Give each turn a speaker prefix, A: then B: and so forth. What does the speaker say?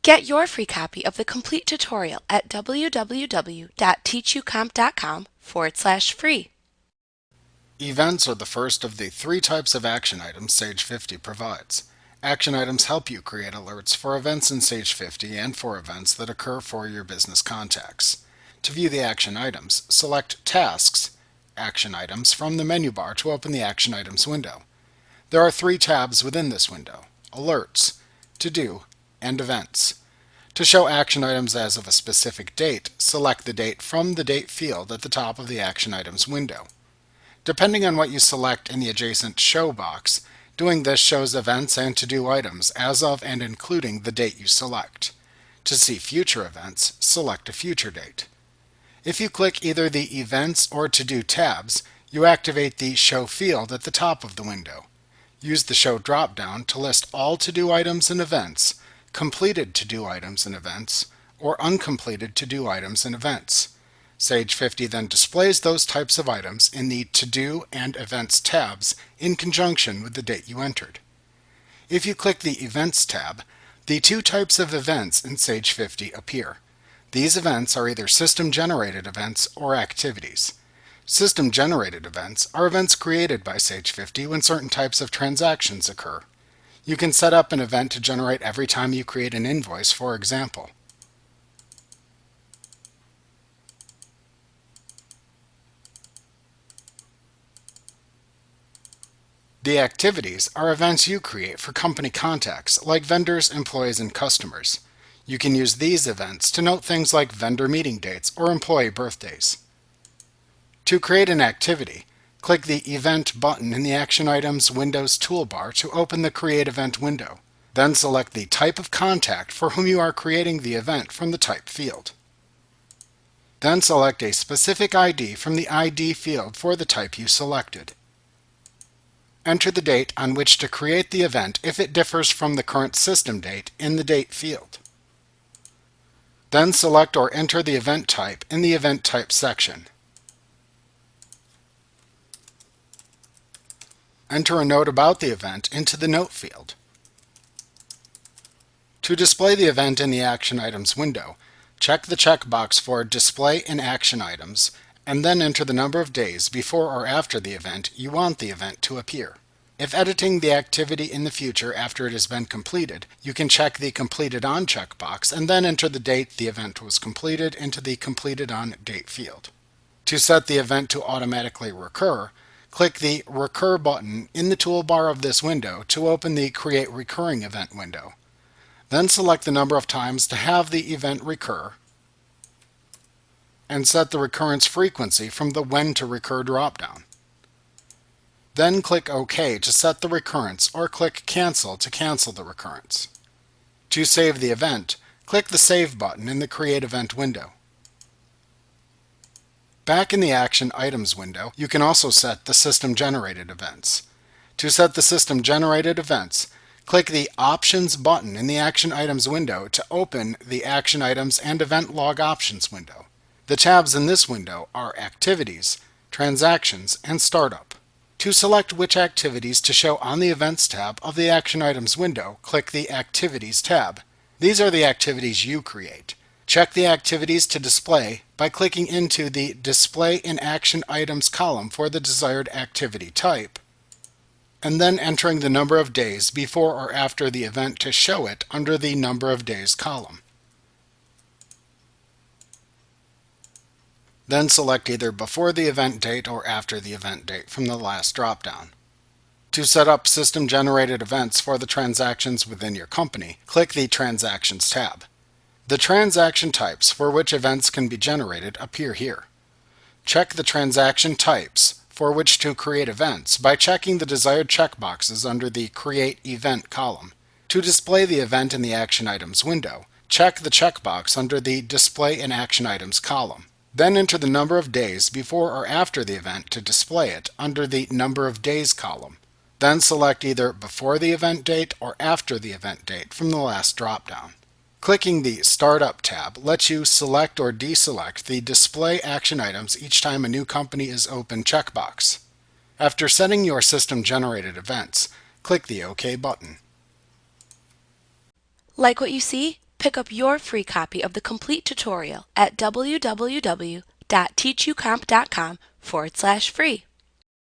A: Get your free copy of the complete tutorial at www.teachucomp.com/free.
B: Events are the first of the three types of action items Sage 50 provides. Action items help you create alerts for events in Sage 50 and for events that occur for your business contacts. To view the action items, select Tasks, Action Items from the menu bar to open the Action Items window. There are three tabs within this window: Alerts, To Do, and Events. To show action items as of a specific date, select the date from the Date field at the top of the Action Items window. Depending on what you select in the adjacent Show box, doing this shows events and to-do items as of and including the date you select. To see future events, select a future date. If you click either the Events or To-Do tabs, you activate the Show field at the top of the window. Use the Show drop-down to list all to-do items and events, completed to-do items and events, or uncompleted to-do items and events. Sage 50 then displays those types of items in the To-Do and Events tabs in conjunction with the date you entered. If you click the Events tab, the two types of events in Sage 50 appear. These events are either system-generated events or activities. System-generated events are events created by Sage 50 when certain types of transactions occur. You can set up an event to generate every time you create an invoice, for example. The activities are events you create for company contacts like vendors, employees, and customers. You can use these events to note things like vendor meeting dates or employee birthdays. To create an activity, click the Event button in the Action Items Windows toolbar to open the Create Event window. Then select the type of contact for whom you are creating the event from the Type field. Then select a specific ID from the ID field for the type you selected. Enter the date on which to create the event if it differs from the current system date in the Date field. Then select or enter the event type in the Event Type section. Enter a note about the event into the Note field. To display the event in the Action Items window, check the checkbox for Display in Action Items, and then enter the number of days before or after the event you want the event to appear. If editing the activity in the future after it has been completed, you can check the Completed On checkbox and then enter the date the event was completed into the Completed On Date field. To set the event to automatically recur, click the Recur button in the toolbar of this window to open the Create Recurring Event window. Then select the number of times to have the event recur and set the recurrence frequency from the When to Recur dropdown. Then click OK to set the recurrence or click Cancel to cancel the recurrence. To save the event, click the Save button in the Create Event window. Back in the Action Items window, you can also set the System-Generated Events. To set the System-Generated Events, click the Options button in the Action Items window to open the Action Items and Event Log Options window. The tabs in this window are Activities, Transactions, and Startup. To select which activities to show on the Events tab of the Action Items window, click the Activities tab. These are the activities you create. Check the activities to display by clicking into the Display in Action Items column for the desired activity type, and then entering the number of days before or after the event to show it under the Number of Days column. Then select either before the event date or after the event date from the last drop-down. To set up system-generated events for the transactions within your company, click the Transactions tab. The transaction types for which events can be generated appear here. Check the transaction types for which to create events by checking the desired checkboxes under the Create Event column. To display the event in the Action Items window, check the checkbox under the Display in Action Items column. Then enter the number of days before or after the event to display it under the Number of Days column. Then select either before the event date or after the event date from the last drop-down. Clicking the Startup tab lets you select or deselect the Display Action Items each time a new company is open checkbox. After setting your system-generated events, click the OK button.
A: Like what you see? Pick up your free copy of the complete tutorial at www.teachucomp.com/free.